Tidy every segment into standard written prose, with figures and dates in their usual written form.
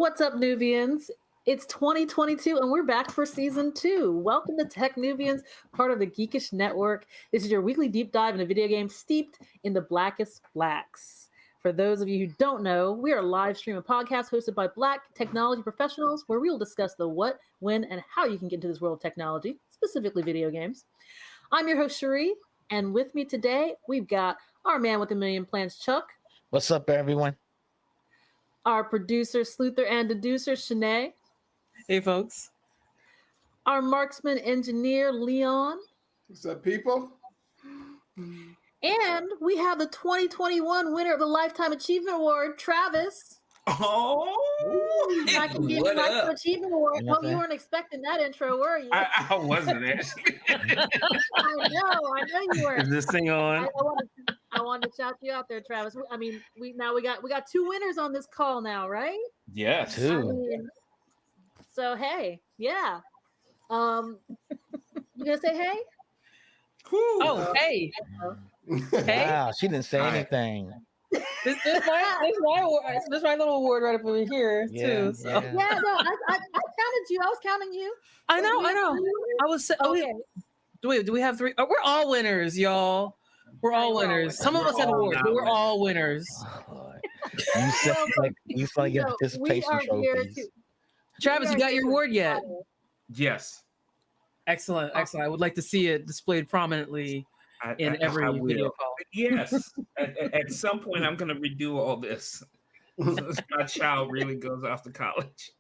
What's up, Nubians? It's 2022 and we're back for season 2. Welcome to Tech Nubians, part of the Geekish Network. This is your weekly deep dive in a video game steeped in the Blackest Blacks. For those of you who don't know, we are a live stream and podcast hosted by Black technology professionals where we will discuss the what, when, and how you can get into this world of technology, specifically video games. I'm your host, Cherie, and with me today, we've got our man with a million plans, Chuck. What's up, everyone? Our producer, sleuther, and deducer, Shanae. Hey, folks. Our marksman engineer, Leon. What's up, people? And we have the 2021 winner of the Lifetime Achievement Award, Travis. Oh, I can give you Lifetime Achievement Award. Hope you weren't expecting that intro, were you? I wasn't actually. I know you weren't. Is this thing on? I wanted to shout you out there, Travis. I mean, we got 2 winners on this call now, right? Yes. 2. So hey, yeah. You gonna say hey? Oh, hey. Hey. Wow, she didn't say anything. This my little award right up over here too. So. Yeah, no, I counted you. I was counting you. I know. I was. Okay. Do we have 3? Oh, we're all winners, y'all. We're all winners. Some of us have awards, but we're all winners. Oh, you sound like you get participation trophies. Travis, you got your award yet? Yes. Excellent. I would like to see it displayed prominently in every video call. Yes. At some point, I'm going to redo all this. My child really goes off to college.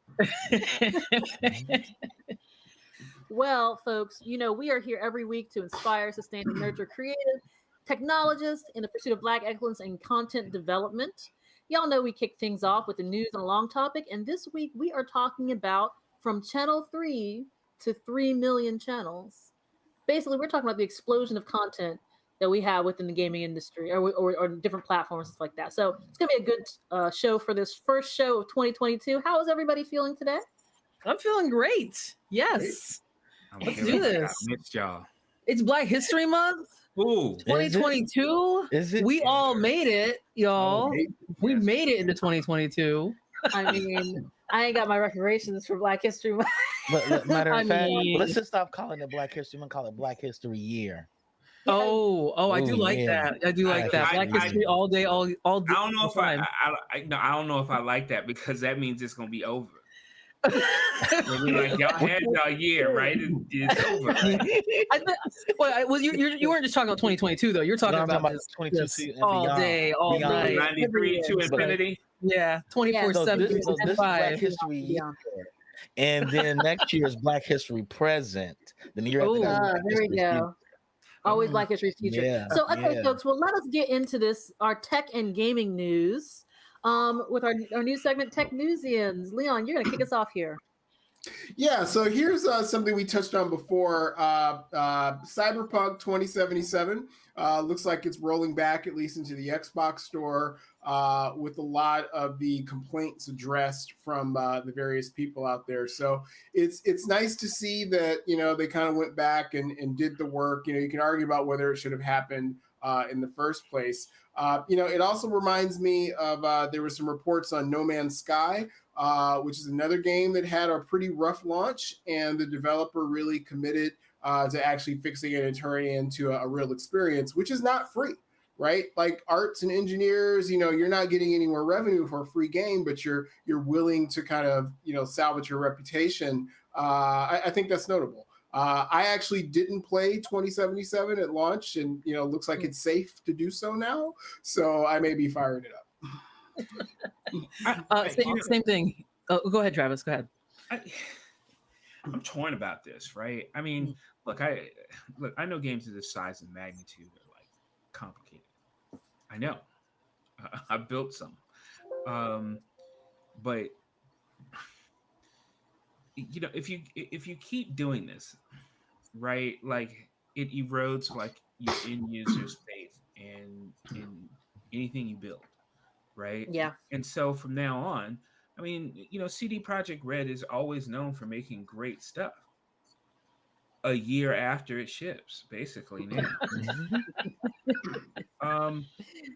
Well, folks, we are here every week to inspire, sustain, and nurture creative technologists in the pursuit of Black excellence in content development. Y'all know we kick things off with the news and a long topic, and this week we are talking about from channel 3 to 3 million channels. Basically, we're talking about the explosion of content that we have within the gaming industry or different platforms and stuff like that. So it's going to be a good show for this first show of 2022. How is everybody feeling today? I'm feeling great. Yes. Let's do this. I missed y'all. It's Black History Month. Ooh. 2022. Is it? We all made it, y'all. We made it into 2022. I mean, I ain't got my reparations for Black History Month. Matter of fact, let's just stop calling it Black History Month. Call it Black History Year. I do like that. I do like that. Black History all day, all day. I don't know if I don't know if I like that because that means it's gonna be over. Like y'all had y'all year, right? It's over. Right? You weren't just talking about 2022 though. You're talking about 2022 all day, all night, 93 to infinity. Yeah, 24/7. This is Black History Year, and then next year is Black History Present. Then the year after that, there we go. Always Black History Future. Yeah, so, okay, folks, well, let us get into this, our tech and gaming news, with our new segment, Technosians. Leon, you're going to kick us off here. Yeah, so here's something we touched on before. Cyberpunk 2077 looks like it's rolling back, at least into the Xbox store, with a lot of the complaints addressed from the various people out there. So it's nice to see that, they kind of went back and did the work. You can argue about whether it should have happened in the first place. It also reminds me of there were some reports on No Man's Sky, which is another game that had a pretty rough launch, and the developer really committed to actually fixing it and turning it into a real experience, which is not free, right? Like arts and engineers, you're not getting any more revenue for a free game, but you're willing to kind of, salvage your reputation. I think that's notable. I actually didn't play 2077 at launch, and looks like it's safe to do so now. So I may be firing it up. Same thing. Go ahead, Travis. Go ahead. I'm torn about this, right? I mean, look, I know games of this size and magnitude are like complicated. I know. I built some, but if you keep doing this, right, like it erodes like your end users' faith in anything you build, right? Yeah. And so from now on, I mean, CD Projekt Red is always known for making great stuff. A year after it ships, basically now.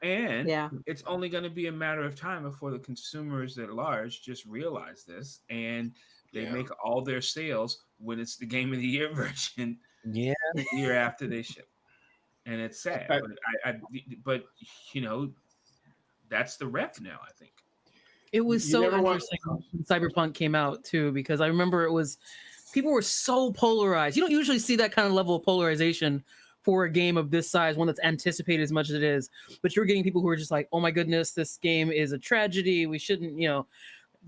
And Yeah. it's only going to be a matter of time before the consumers at large just realize this, and they make all their sales when it's the Game of the Year version. Yeah. The year after they ship, and it's sad. But that's the rep now. I think It was You so never want- interesting when Cyberpunk came out too, because I remember people were so polarized. You don't usually see that kind of level of polarization for a game of this size, one that's anticipated as much as it is. But you're getting people who are just like, oh my goodness, this game is a tragedy. We shouldn't,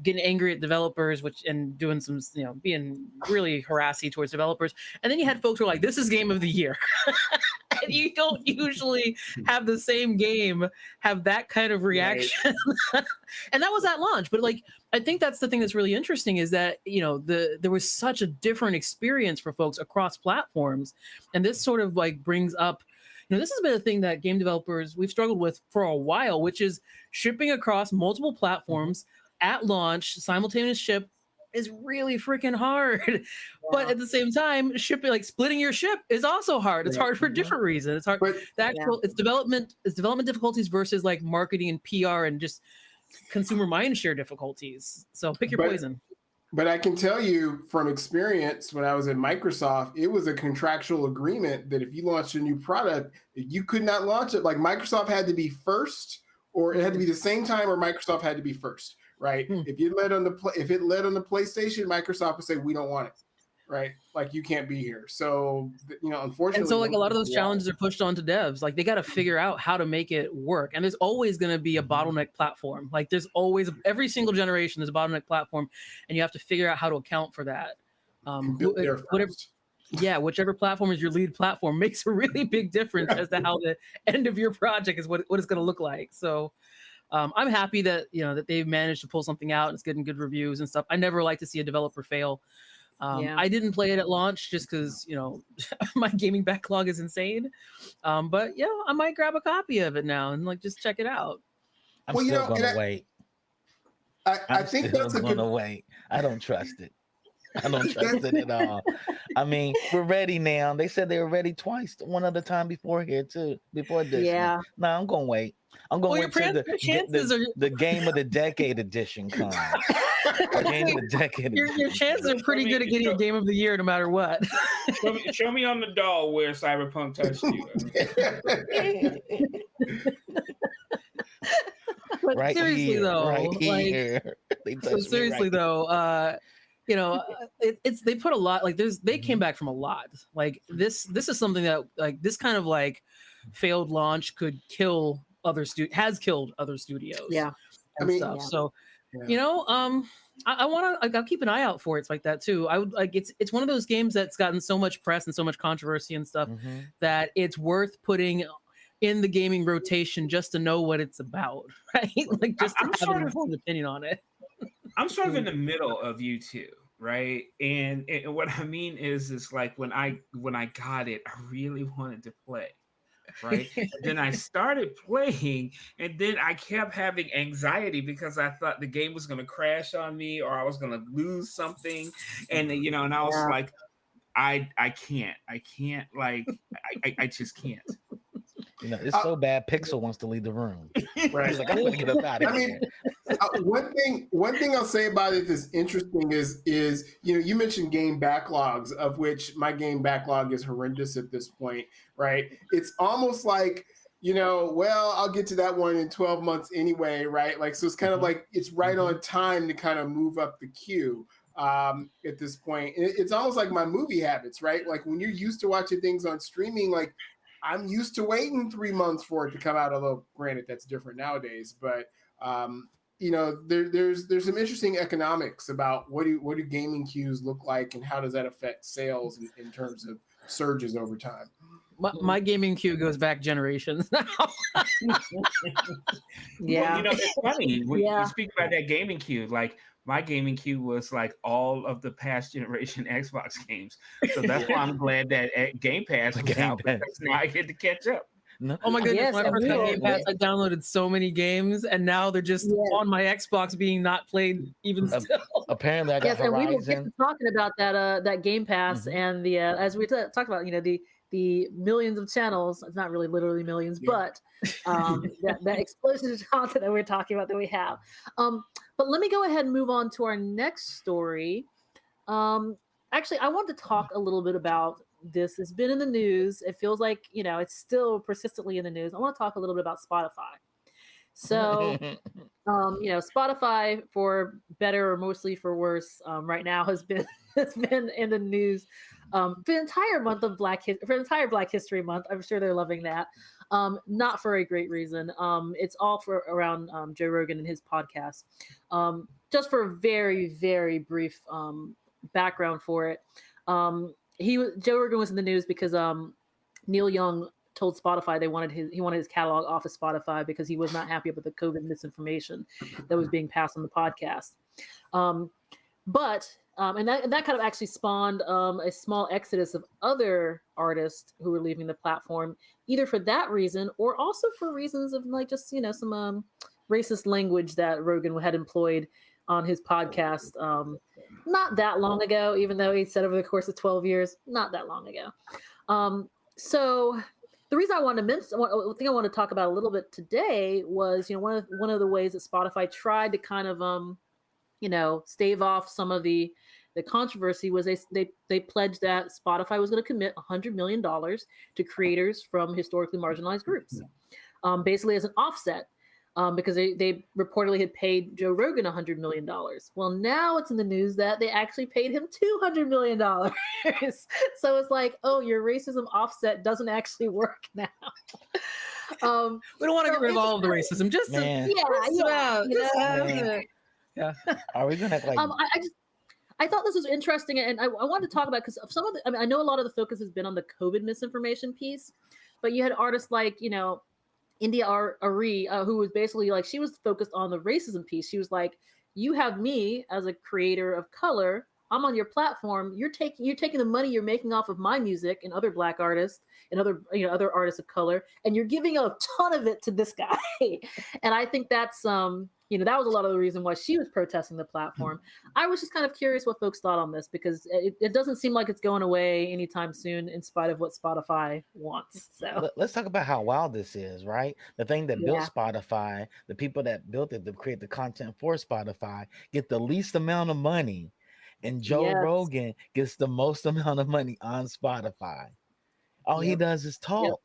getting angry at developers, and doing some, being really harassy towards developers. And then you had folks who were like, this is game of the year. And you don't usually have the same game have that kind of reaction. Right. And that was at launch. But I think that's the thing that's really interesting is that, there was such a different experience for folks across platforms. And this sort of brings up, this has been a thing that game developers, we've struggled with for a while, which is shipping across multiple platforms at launch. Simultaneous ship is really freaking hard. Yeah. But at the same time, shipping, splitting your ship is also hard. It's hard for different reasons. It's hard. It's development difficulties versus marketing and PR and just consumer mindshare difficulties. So pick your poison. But I can tell you from experience, when I was at Microsoft, it was a contractual agreement that if you launched a new product, you could not launch it. Microsoft had to be first, or it had to be the same time, or Microsoft had to be first. Right. If it led on the PlayStation, Microsoft would say, we don't want it. Right. You can't be here. So, unfortunately. And so a lot of those challenges are pushed onto devs. They got to figure out how to make it work. And there's always going to be a bottleneck platform. There's always, every single generation, there's a bottleneck platform, and you have to figure out how to account for that. Whichever platform is your lead platform makes a really big difference as to how the end of your project is what it's going to look like. So, I'm happy that that they've managed to pull something out and it's getting good reviews and stuff. I never like to see a developer fail. I didn't play it at launch just because my gaming backlog is insane. But I might grab a copy of it now and just check it out. I'm still gonna wait. I think that's gonna wait. I don't trust it. I don't trust it at all. I mean, we're ready now. They said they were ready twice, one other time before here too, before this. Yeah. No, I'm gonna wait. I'm going to wait till the Game of the Decade edition comes. The Game of the Decade. Your chances are pretty good at getting a Game of the Year no matter what. Show me on the doll where Cyberpunk touched you. But right seriously here, though, right here. Seriously though, it's they put a lot. They came back from a lot. This is something that this kind of failed launch could kill has killed other studios. Yeah. So, I want to. I'll keep an eye out for it. It's like that too. I would It's one of those games that's gotten so much press and so much controversy and stuff that it's worth putting in the gaming rotation just to know what it's about, right? Just to have an informed opinion on it. I'm sort of in the middle of you two, right? And what I mean is when I got it, I really wanted to play. Right. And then I started playing, and then I kept having anxiety because I thought the game was going to crash on me or I was going to lose something. And, and I was like, I can't, I just can't. It's so bad. Pixel wants to leave the room. Right. He's like, I'm gonna get up out of here. One thing I'll say about it that's interesting is you mentioned game backlogs, of which my game backlog is horrendous at this point. Right. It's almost like, I'll get to that one in 12 months anyway. Right. So it's kind of it's right on time to kind of move up the queue. At this point, it's almost like my movie habits, right? When you're used to watching things on streaming, I'm used to waiting 3 months for it to come out. Although, granted, that's different nowadays. But there's some interesting economics about what do gaming queues look like, and how does that affect sales in terms of surges over time. My gaming queue goes back generations now. Yeah, well, it's funny when you speak about that gaming queue. My gaming queue was all of the past generation Xbox games. So that's why I'm glad that Game Pass was out, because now I get to catch up. No. Oh my goodness, when I first got Game Pass, I downloaded so many games, and now they're just on my Xbox being not played even still. Apparently, I got Horizon. And we were talking about that Game Pass and the as we talked about, the the millions of channels. It's not really literally millions, but that explosion of content that we're talking about that we have. But let me go ahead and move on to our next story. Actually, I want to talk a little bit about this. It's been in the news. It feels like, it's still persistently in the news. I want to talk a little bit about Spotify. So, Spotify, for better or mostly for worse, right now has been in the news for the entire month of for the entire Black History Month. I'm sure they're loving that. Not for a great reason. It's all for around Joe Rogan and his podcast. Just for a very, very brief background for it. Joe Rogan was in the news because Neil Young told Spotify he wanted his catalog off of Spotify because he was not happy with the COVID misinformation that was being passed on the podcast. And that kind of actually spawned a small exodus of other artists who were leaving the platform, either for that reason or also for reasons of some racist language that Rogan had employed on his podcast not that long ago, even though he said over the course of 12 years, not that long ago. So the reason I want to talk about a little bit today was, one of the ways that Spotify tried to kind of, stave off some of the controversy was they pledged that Spotify was going to commit $100 million to creators from historically marginalized groups, basically as an offset, because they reportedly had paid Joe Rogan $100 million. Well, now it's in the news that they actually paid him $200 million. So it's like, oh, your racism offset doesn't actually work now. We don't want to get rid of all of the racism. Just yeah. Are we gonna like? I thought this was interesting, and I wanted to talk about because some of the. I know a lot of the focus has been on the COVID misinformation piece, but you had artists like India Arie, who was basically like, she was focused on the racism piece. She was like, you have me as a creator of color. I'm on your platform. You're taking the money you're making off of my music and other Black artists and other artists of color, and you're giving a ton of it to this guy. And I think that's that was a lot of the reason why she was protesting the platform. I was just kind of curious what folks thought on this, because it doesn't seem like it's going away anytime soon, in spite of what Spotify wants. So let's talk about how wild this is, right? The thing that built Spotify, the people that built it to create the content for Spotify, get the least amount of money, and Joe Rogan gets the most amount of money on Spotify. All he does is talk.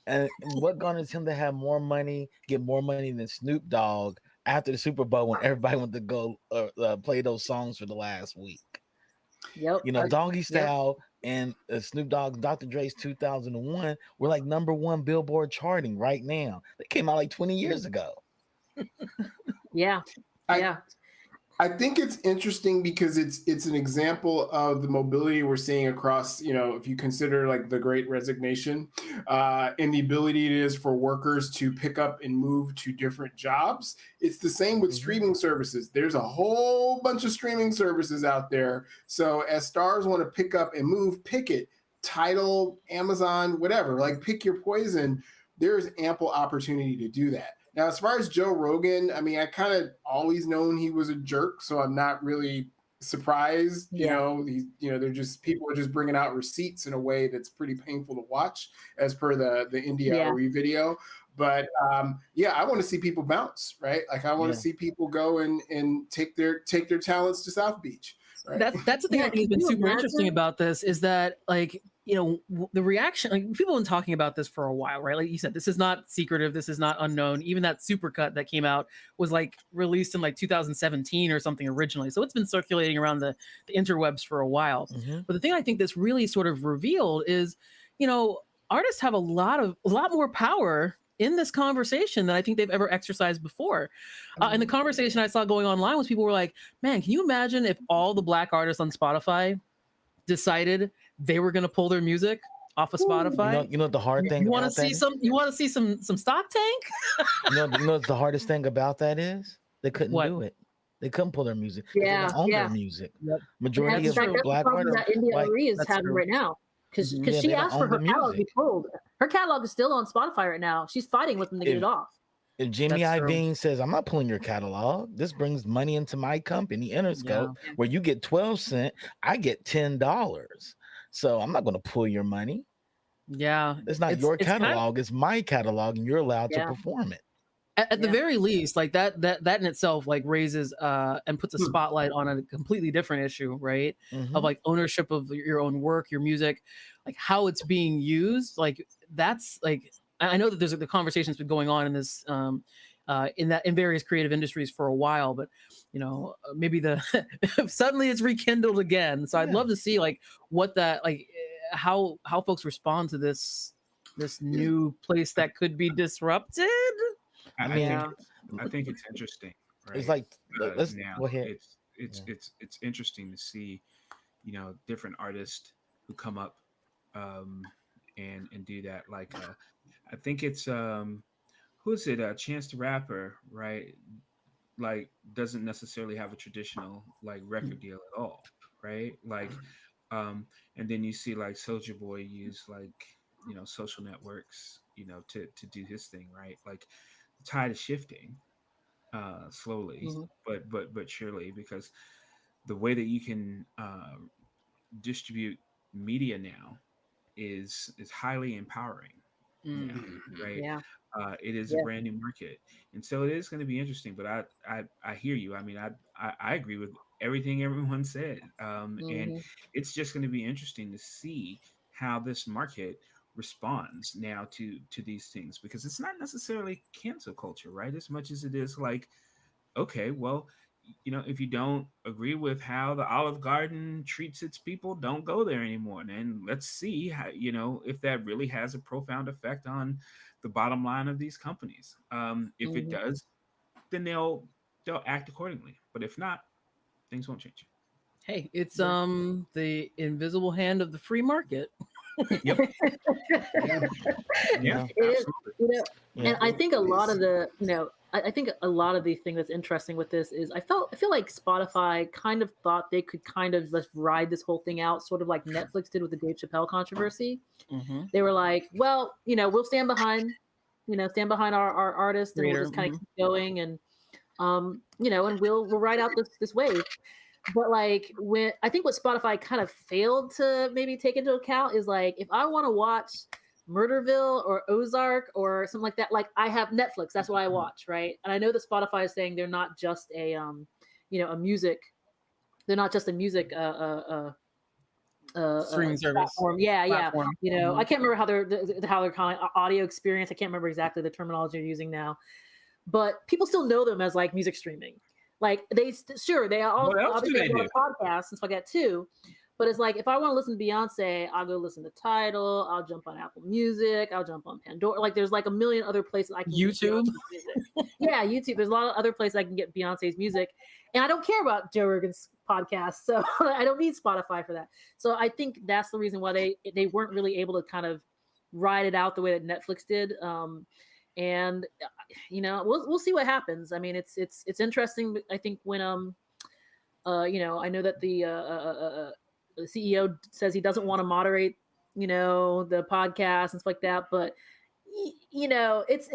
And what garners him to have more money, get more money than Snoop Dogg after the Super Bowl, when everybody went to go play those songs for the last week? Doggy Style and Snoop Dogg, Dr. Dre's 2001 were like #1 Billboard charting right now. They came out like 20 years ago. I think it's interesting because it's an example of the mobility we're seeing across, if you consider like the Great Resignation, and the ability it is for workers to pick up and move to different jobs. It's the same with streaming services. There's a whole bunch of streaming services out there. So as stars want to pick up and move, pick it, Tidal, Amazon, whatever, like pick your poison. There's ample opportunity to do that. Now, as far as Joe Rogan, I mean, I kind of always known he was a jerk, so I'm not really surprised. They're just, people are just bringing out receipts in a way that's pretty painful to watch, as per the India Arie video. But I want to see people bounce, right? Like I want to see people go and take their talents to South Beach. Right? That's the thing I think has been super interesting about this, is that the reaction, like people have been talking about this for a while, right? Like you said, this is not secretive. This is not unknown. Even that supercut that came out was released in 2017 or something originally. So it's been circulating around the interwebs for a while. But the thing I think this really sort of revealed is, artists have a lot more power in this conversation than I think they've ever exercised before. And the conversation I saw going online was people were like, man, can you imagine if all the Black artists on Spotify decided they were going to pull their music off of Spotify? You know the hard thing. You want to see some stock tank? you know the hardest thing about that is they couldn't do it. They couldn't pull their music. They didn't own their music. Majority of Black artists, that India Arie is having right now, because she asked for her catalog to be pulled. Her catalog is still on Spotify right now. She's fighting with them to get it off. If Jimmy Iovine says, I'm not pulling your catalog, this brings money into my company, Interscope, where you get 12 cents, I get $10. So I'm not going to pull your money. Yeah, It's not your it's kind of, catalog, it's my catalog, and you're allowed to perform it. at the very least, like that in itself like raises and puts a spotlight on a completely different issue, right? Of like ownership of your own work, your music, like how it's being used. Like that's like, I know that there's the conversation's been going on in this in various creative industries for a while, but you know, maybe the suddenly it's rekindled again. So I'd love to see like what that like how folks respond to this new place that could be disrupted. I mean, I think it's interesting, right? it's like let's Now go ahead. it's interesting to see, you know, different artists who come up and do that. Like I think it's who's it? Chance the Rapper, right? Like doesn't necessarily have a traditional like record deal at all, right? Like and then you see like Soldier Boy use like, you know, social networks, you know, to do his thing, right? Like the tide is shifting slowly, but surely, because the way that you can distribute media now is highly empowering now, right? It is a brand new market, and so it is going to be interesting. But I hear you. I mean, I agree with everything everyone said, and it's just going to be interesting to see how this market responds now to these things, because it's not necessarily cancel culture, right? As much as it is like, okay, well, you know, if you don't agree with how the Olive Garden treats its people, don't go there anymore. And let's see how, you know, if that really has a profound effect on the bottom line of these companies. If it does, then they'll act accordingly. But if not, things won't change. Hey, it's the invisible hand of the free market. Yep. Yeah. It is, you know, and I think a lot of the, you know, I think a lot of the thing that's interesting with this is I feel like Spotify kind of thought they could kind of just ride this whole thing out, sort of like Netflix did with the Dave Chappelle controversy. They were like, well, you know, we'll stand behind our artists, and we'll just kind of keep going, and you know, and we'll ride out this wave. But like, when I think what Spotify kind of failed to maybe take into account is like, if I want to watch Murderville or Ozark or something like that, like I have Netflix, that's what I watch, right? And I know that Spotify is saying they're not just a you know, they're not just a music streaming service platform. Platform. You know, I can't remember how they're calling it, audio experience. I can't remember exactly the terminology they're using now, but people still know them as like music streaming. Like they all obviously have podcasts and stuff like that too. But it's like, if I want to listen to Beyonce, I'll go listen to Tidal. I'll jump on Apple Music. I'll jump on Pandora. Like there's like a million other places I can YouTube. Yeah, YouTube. There's a lot of other places I can get Beyonce's music, and I don't care about Joe Rogan's podcast, so I don't need Spotify for that. So I think that's the reason why they weren't really able to kind of ride it out the way that Netflix did. And you know, we'll see what happens. I mean, it's interesting. I think when you know, I know that the CEO says he doesn't want to moderate, you know, the podcast and stuff like that, but you know, it's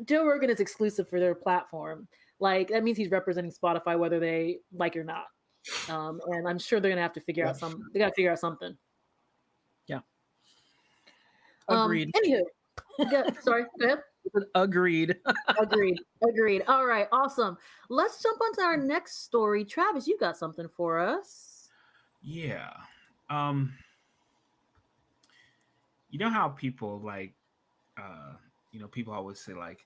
Joe Rogan is exclusive for their platform. Like that means he's representing Spotify whether they like it or not. And I'm sure they're gonna have to figure out something. They gotta figure out something. Yeah. Agreed. Anywho, sorry, go ahead. Agreed. Agreed. All right, awesome. Let's jump on to our next story. Travis, you got something for us? Yeah. You know how people like, you know, people always say like,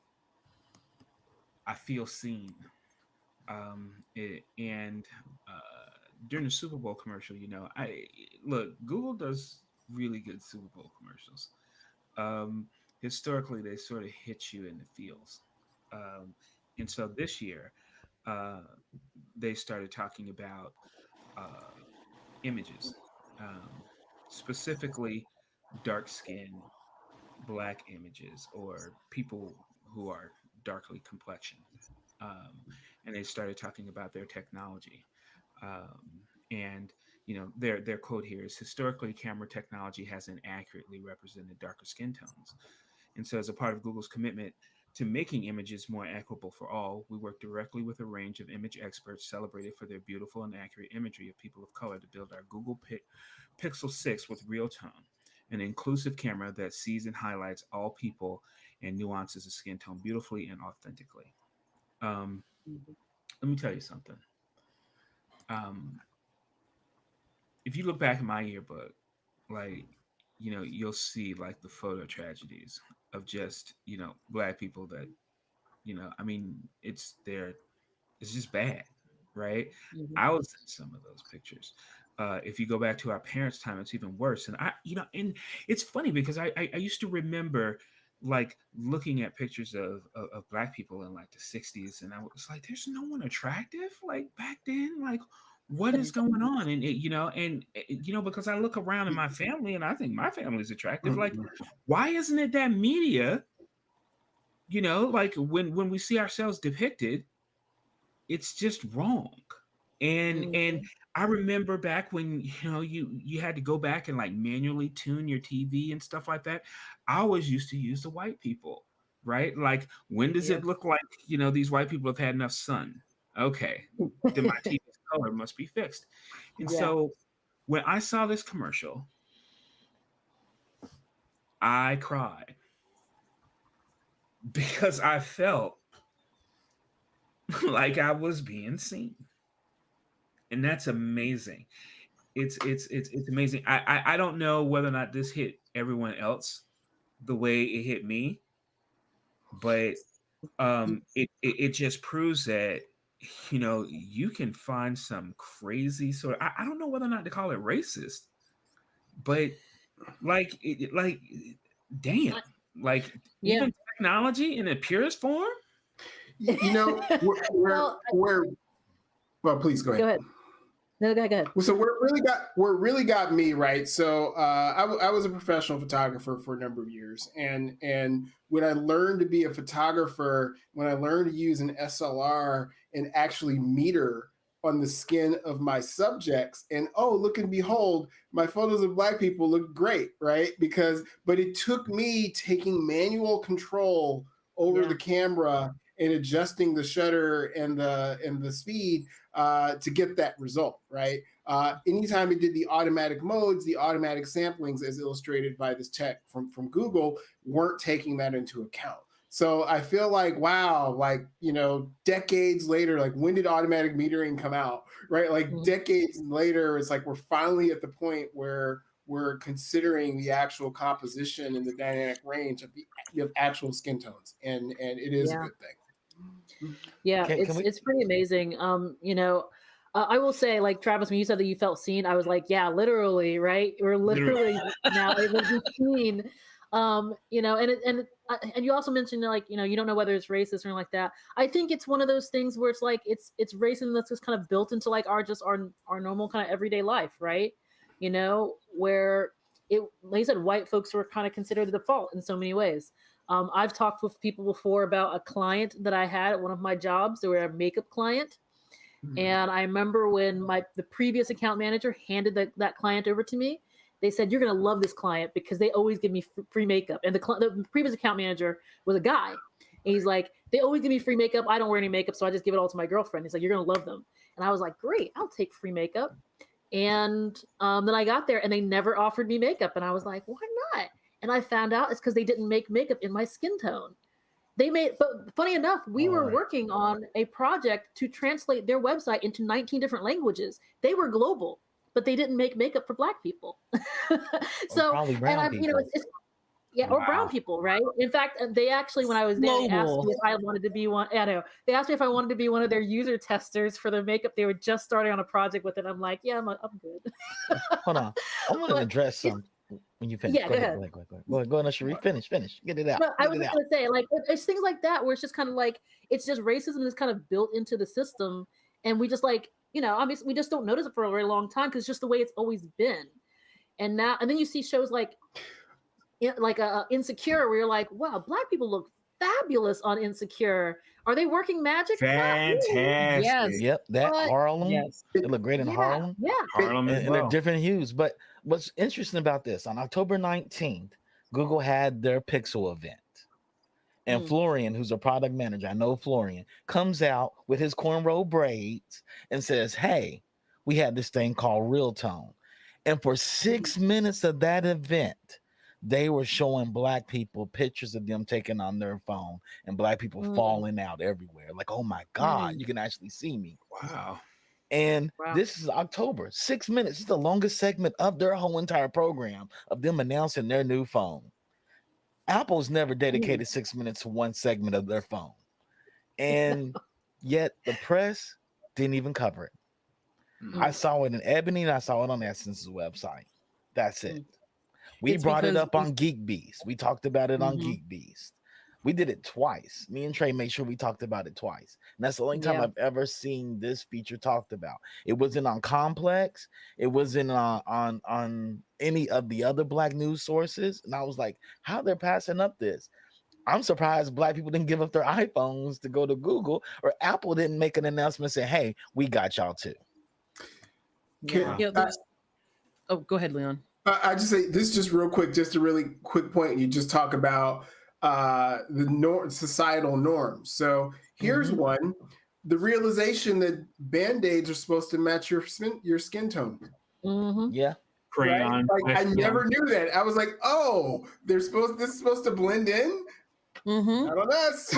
I feel seen. And during the Super Bowl commercial, you know, Google does really good Super Bowl commercials. Historically, they sort of hit you in the feels. And so this year, they started talking about images, specifically dark skin, black images, or people who are darkly complexioned. And they started talking about their technology. And you know, their quote here is, historically, camera technology hasn't accurately represented darker skin tones. And so as a part of Google's commitment to making images more equitable for all, we work directly with a range of image experts celebrated for their beautiful and accurate imagery of people of color to build our Google Pixel 6 with real tone. an inclusive camera that sees and highlights all people and nuances of skin tone beautifully and authentically. Let me tell you something. If you look back in my yearbook, like, you'll see like the photo tragedies of just, Black people that, I mean, it's just bad, right? I was in some of those pictures. If you go back to our parents' time, it's even worse. And and it's funny because I used to remember like looking at pictures of Black people in like the 60s, and I was like, there's no one attractive like back then. Like, what is going on? And because I look around in my family and I think my family is attractive. Like, why isn't it that media, like when we see ourselves depicted, it's just wrong. And I remember back when you had to go back and like manually tune your TV and stuff like that. I always used to use the white people, right? Like, when does it look like these white people have had enough sun? Okay, then my TV's color must be fixed. And so when I saw this commercial, I cried because I felt like I was being seen. And that's amazing. It's amazing. I don't know whether or not this hit everyone else the way it hit me, but it just proves that you can find some crazy sort of, I don't know whether or not to call it racist, but like damn, like even technology in its purest form. Well, please go ahead. Go ahead. No, go ahead. So what really got me, right? So I was a professional photographer for a number of years, and when I learned to be a photographer, when I learned to use an SLR and actually meter on the skin of my subjects, and look and behold, my photos of Black people look great, right? But it took me taking manual control over the camera and adjusting the shutter and the speed to get that result, right? Anytime it did the automatic modes, the automatic samplings, as illustrated by this tech from Google, weren't taking that into account. So I feel like, wow, like, decades later, like, when did automatic metering come out, right? Like decades later, it's like we're finally at the point where we're considering the actual composition and the dynamic range of actual skin tones, and it is a good thing. Yeah, it's pretty amazing. I will say, like, Travis, when you said that you felt seen, I was like, yeah, literally, right? We're literally now able to be seen. And you also mentioned, like, you don't know whether it's racist or anything like that. I think it's one of those things where it's like it's racism that's just kind of built into like our normal kind of everyday life, right? Where like you said, white folks were kind of considered the default in so many ways. I've talked with people before about a client that I had at one of my jobs. They were a makeup client. And I remember when the previous account manager handed that client over to me, they said, you're going to love this client because they always give me free makeup. And the previous account manager was a guy. And he's like, they always give me free makeup. I don't wear any makeup, so I just give it all to my girlfriend. He's like, you're going to love them. And I was like, great, I'll take free makeup. And then I got there and they never offered me makeup. And I was like, why not? And I found out it's because they didn't make makeup in my skin tone. But funny enough, we were working on a project to translate their website into 19 different languages. They were global, but they didn't make makeup for Black people. So, probably brown people. Or brown people, right? In fact, they actually, when I was there, they asked me if I wanted to be one. I know they asked me if I wanted to be one of their user testers for their makeup. They were just starting on a project with it. I'm like, yeah, I'm good. Hold on, I want to address something. When you finish, go ahead. Go ahead, Sheree. Finish. Get it out. No, I was just going to say, like, it's things like that where it's just kind of like, it's just racism is kind of built into the system. And we just like, obviously we just don't notice it for a very long time because it's just the way it's always been. And then you see shows like Insecure, where you're like, wow, Black people look fabulous on Insecure. Are they working magic? Fantastic. Yes. Yep. Harlem. Yes. They look great in Harlem. Yeah. Harlem as and well. they're different hues. But what's interesting about this, on October 19th, Google had their Pixel event. And Florian, who's a product manager, I know Florian, comes out with his cornrow braids and says, hey, we had this thing called Real Tone. And for 6 minutes of that event, they were showing black people pictures of them taking on their phone and black people falling out everywhere. Like, oh my God, you can actually see me. Wow. And this is October. 6 minutes. It's the longest segment of their whole entire program of them announcing their new phone. Apple's never dedicated 6 minutes to one segment of their phone. And yet the press didn't even cover it. I saw it in Ebony and I saw it on Essence's website. That's it. We brought it up on Geek Beast. We talked about it on Geek Beast. We did it twice. Me and Trey made sure we talked about it twice. And that's the only time I've ever seen this feature talked about. It wasn't on Complex. It wasn't on any of the other black news sources. And I was like, how they're passing up this? I'm surprised black people didn't give up their iPhones to go to Google, or Apple didn't make an announcement saying, hey, we got y'all too. Oh, go ahead, Leon. I just say this just real quick, just a really quick point. You just talk about the societal norms. So here's one: the realization that Band-Aids are supposed to match your skin tone. Yeah, crayon. Right? Like, I never knew that. I was like, oh, this is supposed to blend in. Not on us.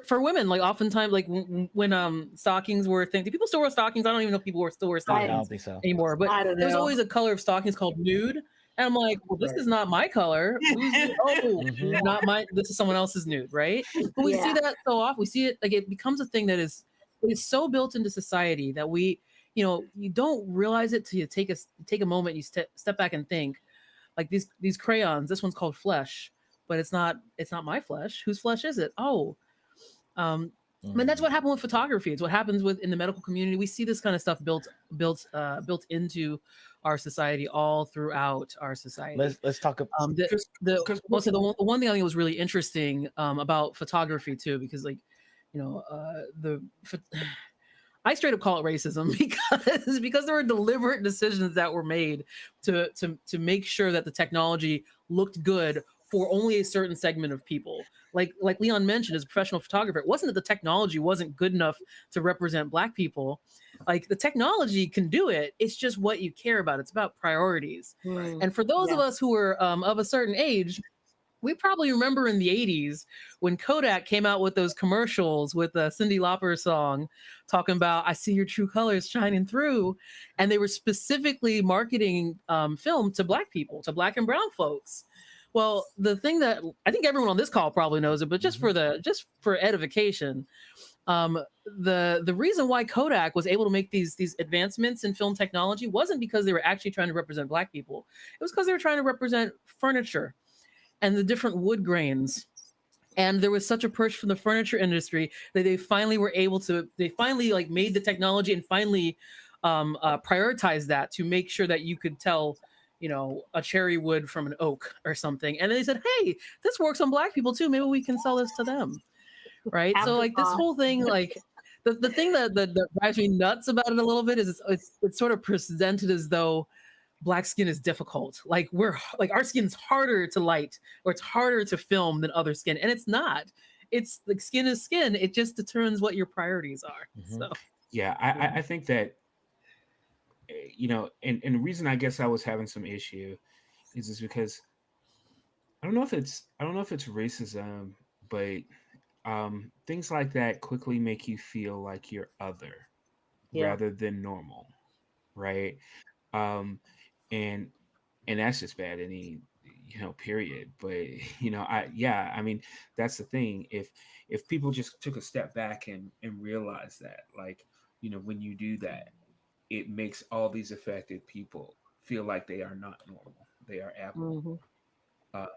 For women, like oftentimes, like when stockings were a thing. Do people still wear stockings? I don't even know if people still wear stockings. I don't think so anymore. But there's always a color of stockings called nude, and I'm like, well, this is not my color. Not my. This is someone else's nude, right? But we see that so often. We see it like it becomes a thing that is so built into society that we, you don't realize it till you take a moment. You step back and think, like these crayons. This one's called flesh, but it's not my flesh. Whose flesh is it? Oh. And that's what happened with photography. It's what happens in the medical community. We see this kind of stuff built into our society all throughout our society. Let's talk about the one thing I think was really interesting about photography too, because I straight up call it racism because there were deliberate decisions that were made to make sure that the technology looked good for only a certain segment of people. Like Leon mentioned, as a professional photographer, it wasn't that the technology wasn't good enough to represent Black people. Like, the technology can do it. It's just what you care about. It's about priorities. And for those of us who are of a certain age, we probably remember in the 80s when Kodak came out with those commercials with the Cyndi Lauper song talking about, I see your true colors shining through. And they were specifically marketing film to Black people, to Black and brown folks. Well, the thing that I think everyone on this call probably knows it, but just for edification, the reason why Kodak was able to make these advancements in film technology wasn't because they were actually trying to represent Black people. It was because they were trying to represent furniture and the different wood grains. And there was such a push from the furniture industry that they finally made the technology and finally prioritized that to make sure that you could tell a cherry wood from an oak or something. And then they said, hey, this works on Black people too. Maybe we can sell this to them. Right. So like this whole thing, like the thing that drives me nuts about it a little bit is it's sort of presented as though Black skin is difficult. Like our skin's harder to light or it's harder to film than other skin. And it's not. It's like skin is skin. It just determines what your priorities are. So yeah, I think that and the reason I guess I was having some issue is because I don't know if it's racism, but things like that quickly make you feel like you're other rather than normal, right? And that's just bad any period. But I mean, that's the thing. If people just took a step back and realized that, like, when you do that, it makes all these affected people feel like they are not normal. They are abnormal. And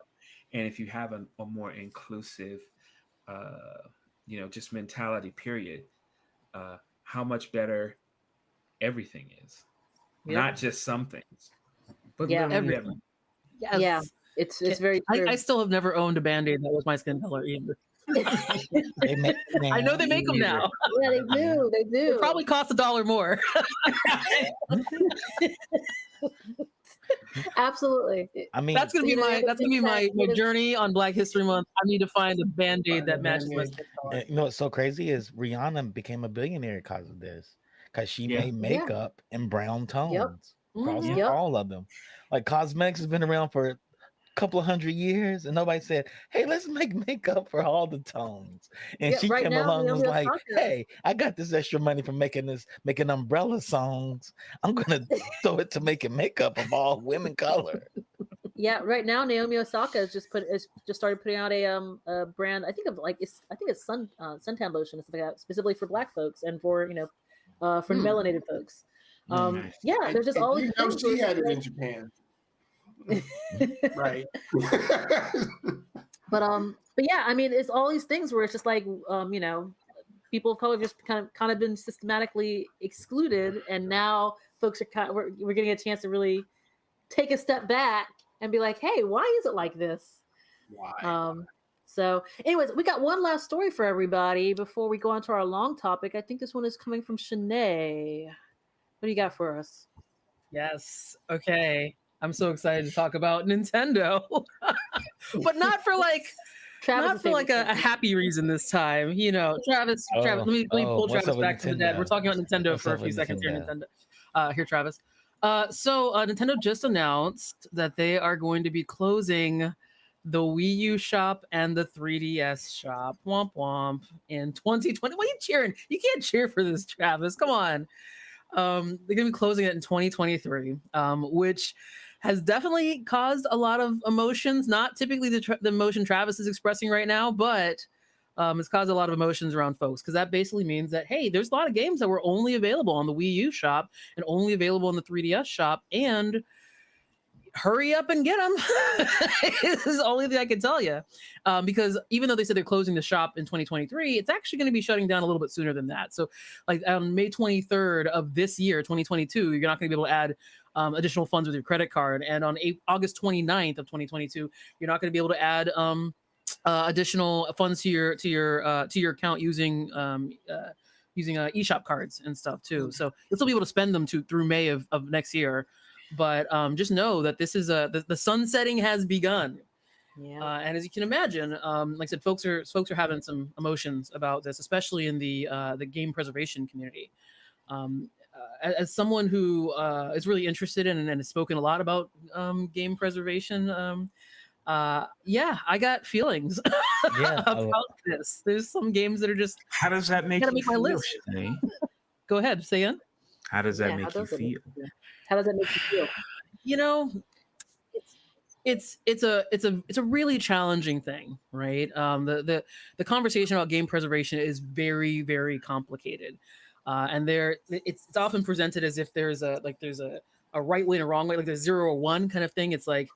if you have a more inclusive, just mentality, period, how much better everything is. Not just some things, but everything. Yes. Yeah, it's very true. I still have never owned a Band-Aid that was my skin color either. I know they make them now. Yeah, they do. It probably costs $1 more. Absolutely. I mean, that's gonna be my journey on Black History Month. I need to find a Band-Aid that matches my skin color. What's so crazy is Rihanna became a billionaire because of this. Because she made makeup in brown tones. across Yep. all of them. Like cosmetics has been around for a couple of 100 years, and nobody said, "Hey, let's make makeup for all the tones." And Yeah, she right came now, along and was Naomi like, Osaka. "Hey, I got this extra money from making umbrella songs. I'm gonna throw it to making makeup of all women color." Yeah, right now Naomi Osaka has just started putting out a brand. I think it's suntan lotion. It's like specifically for Black folks and for for melanated folks. Nice. Yeah, And, there's just and all you these know things she where had it it's in Japan, like- right? but yeah, I mean, it's all these things where it's just like people of color have just kind of been systematically excluded, and now folks are we're getting a chance to really take a step back and be like, hey, why is it like this? Why? So anyways, we got one last story for everybody before we go on to our long topic. I think this one is coming from Shanae. What do you got for us? Yes. Okay. I'm so excited to talk about Nintendo, but not for like a happy reason this time. You know, Travis. Let me pull what's Travis up with back from the dead. We're Nintendo? talking about Nintendo What's for a up few with seconds here. Nintendo? Here, Travis. So Nintendo just announced that they are going to be closing the Wii U shop and the 3DS shop. Womp womp in 2020. What are you cheering? You can't cheer for this, Travis. Come on. They're gonna be closing it in 2023, which has definitely caused a lot of emotions. Not typically the emotion Travis is expressing right now, but it's caused a lot of emotions around folks because that basically means that hey, there's a lot of games that were only available on the Wii U shop and only available in the 3DS shop, and hurry up and get them. This is the only thing I can tell you. Because even though they said they're closing the shop in 2023, it's actually going to be shutting down a little bit sooner than that. So like on May 23rd of this year, 2022, you're not going to be able to add additional funds with your credit card. And on August 29th of 2022, you're not going to be able to add additional funds to your account using eShop cards and stuff too. So you'll still be able to spend them through May of next year. But just know that this is the sunsetting has begun. Yeah. And as you can imagine, like I said, folks are having some emotions about this, especially in the game preservation community. As someone who is really interested in and has spoken a lot about game preservation, yeah, I got feelings about this. There's some games that are just. How does that make you feel? Go ahead, say it. How does that make you feel? How does that make you feel? You know, it's a really challenging thing, right? The conversation about game preservation is very, very complicated, and it's often presented as if there's a right way and a wrong way, like there's 0 or 1 kind of thing. It's like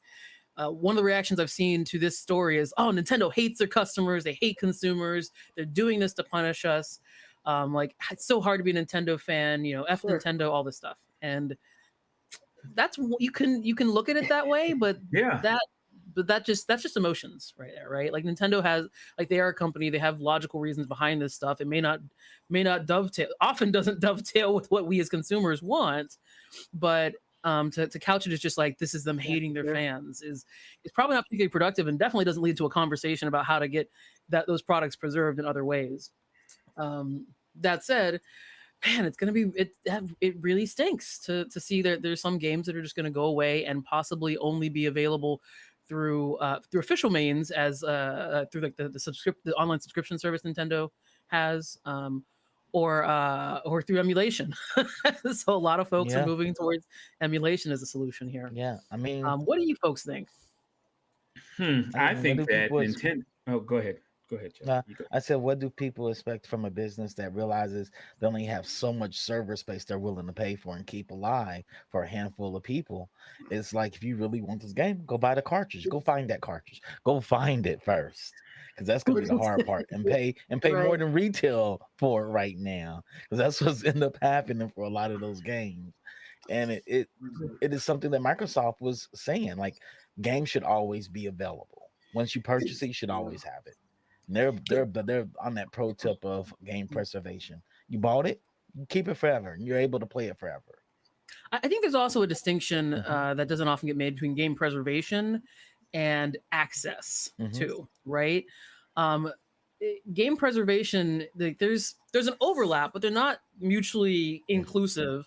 one of the reactions I've seen to this story is, oh, Nintendo hates their customers, they hate consumers, they're doing this to punish us. Like it's so hard to be a Nintendo fan, F Nintendo, all this stuff, and that's you can look at it that way, but that's just emotions right there, right? Like Nintendo has, like, they are a company, they have logical reasons behind this stuff. It may not dovetail, often doesn't dovetail with what we as consumers want, but to couch it as just like this is them hating their fans is probably not particularly productive, and definitely doesn't lead to a conversation about how to get those products preserved in other ways. That said, man, it's gonna be it really stinks to see that there's some games that are just gonna go away and possibly only be available through official means, as through like the online subscription service Nintendo has, or through emulation. So a lot of folks are moving towards emulation as a solution here. Yeah, I mean, what do you folks think? I think that Nintendo. Oh, go ahead. Go ahead, Joe. I said, what do people expect from a business that realizes they only have so much server space they're willing to pay for and keep alive for a handful of people? It's like, if you really want this game, go buy the cartridge. Go find that cartridge. Go find it first, because that's gonna be the hard part. And pay more than retail for it right now, because that's what's end up happening for a lot of those games. And it is something that Microsoft was saying, like, games should always be available. Once you purchase it, you should always have it. They're on that pro tip of game preservation. You bought it, you keep it forever, and you're able to play it forever. I think there's also a distinction that doesn't often get made between game preservation and access too, right? Game preservation, like, there's an overlap, but they're not mutually inclusive.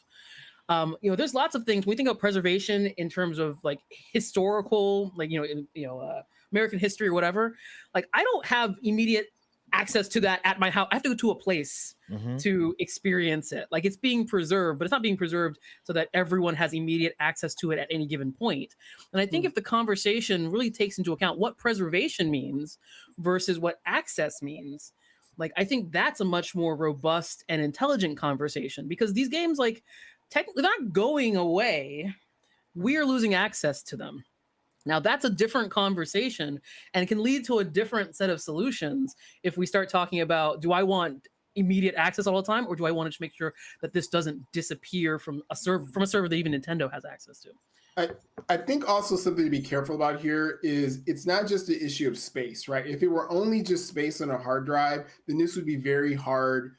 There's lots of things. When we think of preservation in terms of like historical, like, American history or whatever, like I don't have immediate access to that at my house. I have to go to a place to experience it. Like it's being preserved, but it's not being preserved so that everyone has immediate access to it at any given point. And I think if the conversation really takes into account what preservation means versus what access means, like I think that's a much more robust and intelligent conversation, because these games, like, technically not going away, we are losing access to them. Now that's a different conversation and can lead to a different set of solutions if we start talking about, do I want immediate access all the time, or do I want to just make sure that this doesn't disappear from a server that even Nintendo has access to? I think also something to be careful about here is it's not just an issue of space, right? If it were only just space on a hard drive, then this would be very hard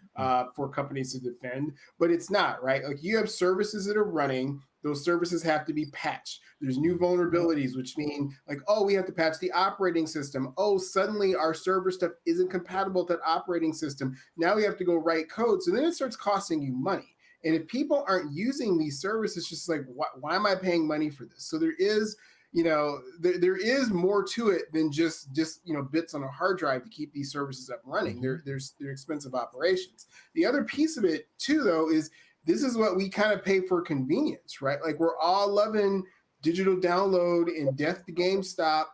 for companies to defend, but it's not, right? Like you have services that are running, those services have to be patched. There's new vulnerabilities, which mean like, oh, we have to patch the operating system. Oh, suddenly our server stuff isn't compatible with that operating system. Now we have to go write code. So then it starts costing you money. And if people aren't using these services, it's just like, why am I paying money for this? So there is, there is more to it than just bits on a hard drive to keep these services up and running. They're expensive operations. The other piece of it too, though, is this is what we kind of pay for convenience, right? Like we're all loving digital download and death to GameStop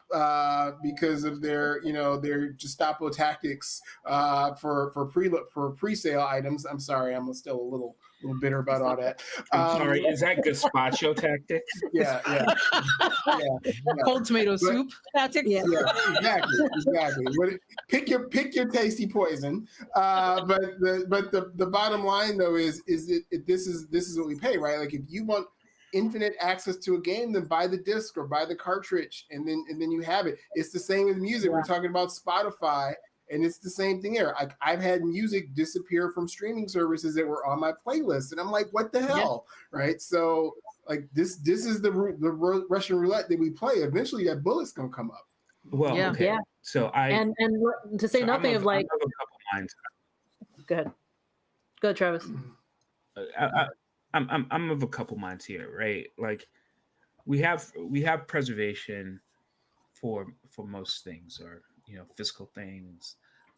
because of their Gestapo tactics for pre-sale items. I'm sorry, I'm still a little bitter about all that. I'm sorry, is that gazpacho tactics? Yeah. Cold tomato soup tactics. Yeah, exactly. Pick your tasty poison. But the bottom line though is this is what we pay, right? Like if you want infinite access to a game, then buy the disc or buy the cartridge, and then you have it. It's the same with music. We're talking about Spotify, and it's the same thing here. I've had music disappear from streaming services that were on my playlist, and I'm like, what the hell, right? So like this is the Russian roulette that we play. Eventually, that bullet's gonna come up. Well, okay. So and to say nothing of like. I have a couple minds. Go ahead, Travis. I'm of a couple minds here, right? Like we have preservation for most things, or physical things,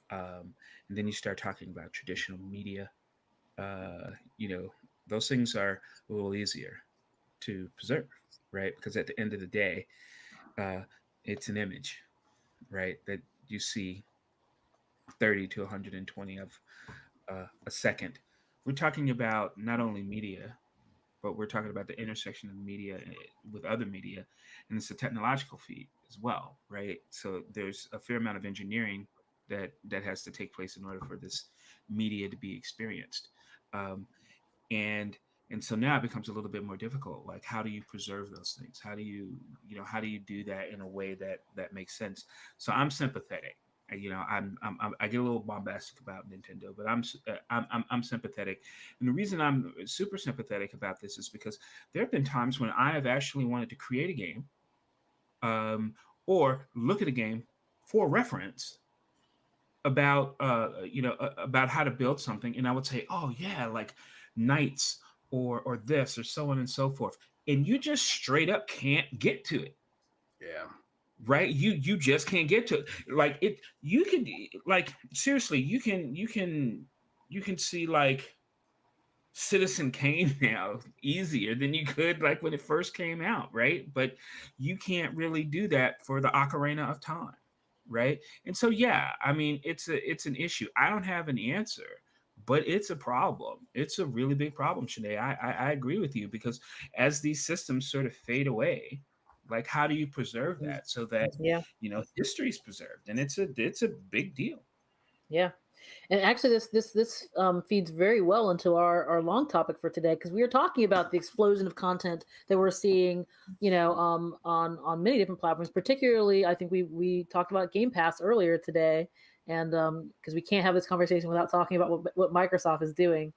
and then you start talking about traditional media. Those things are a little easier to preserve, right? Because at the end of the day, it's an image, right, that you see 30 to 120 of a second. We're talking about not only media, but we're talking about the intersection of media with other media, and it's a technological feat as well, right? So there's a fair amount of engineering that has to take place in order for this media to be experienced, and so now it becomes a little bit more difficult. Like, how do you preserve those things? How do you do that in a way that makes sense? So I'm sympathetic. I get a little bombastic about Nintendo, but I'm sympathetic, and the reason I'm super sympathetic about this is because there have been times when I have actually wanted to create a game, or look at a game for reference about about how to build something, and I would say, oh yeah, like Knights or this or so on and so forth, and you just straight up can't get to it. Yeah. Right, you just can't get to it. Like it, you can, like, seriously, you can see like Citizen Kane now easier than you could like when it first came out, right? But you can't really do that for the Ocarina of Time, right? And so yeah, I mean, it's an issue. I don't have an answer, but it's a problem. It's a really big problem, Shanae. I agree with you, because as these systems sort of fade away, like, how do you preserve that so that history is preserved? And it's a big deal. Yeah, and actually, this feeds very well into our long topic for today, because we are talking about the explosion of content that we're seeing, on many different platforms. Particularly, I think we talked about Game Pass earlier today, and because we can't have this conversation without talking about what Microsoft is doing.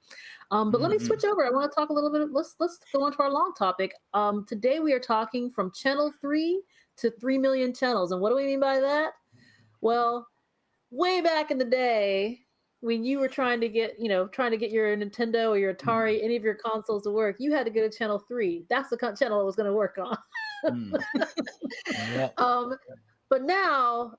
But let me switch over. I want to talk a little bit. Let's go on to our long topic. Today we are talking from channel 3 to 3 million channels. And what do we mean by that? Well, way back in the day, when you were trying to get your Nintendo or your Atari, any of your consoles to work, you had to go to channel 3. That's the channel it was going to work on. Yep. But now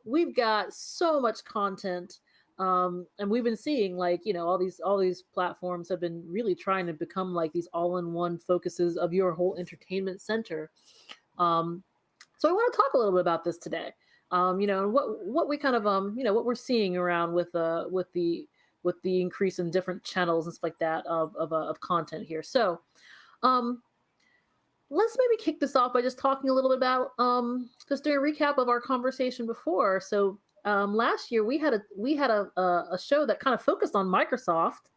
we've got so much content, and we've been seeing all these platforms have been really trying to become like these all-in-one focuses of your whole entertainment center. So I want to talk a little bit about this today. And what we kind of what we're seeing around with the increase in different channels and stuff like that of content here. So let's maybe kick this off by just talking a little bit about just doing a recap of our conversation before. So last year we had a show that kind of focused on Microsoft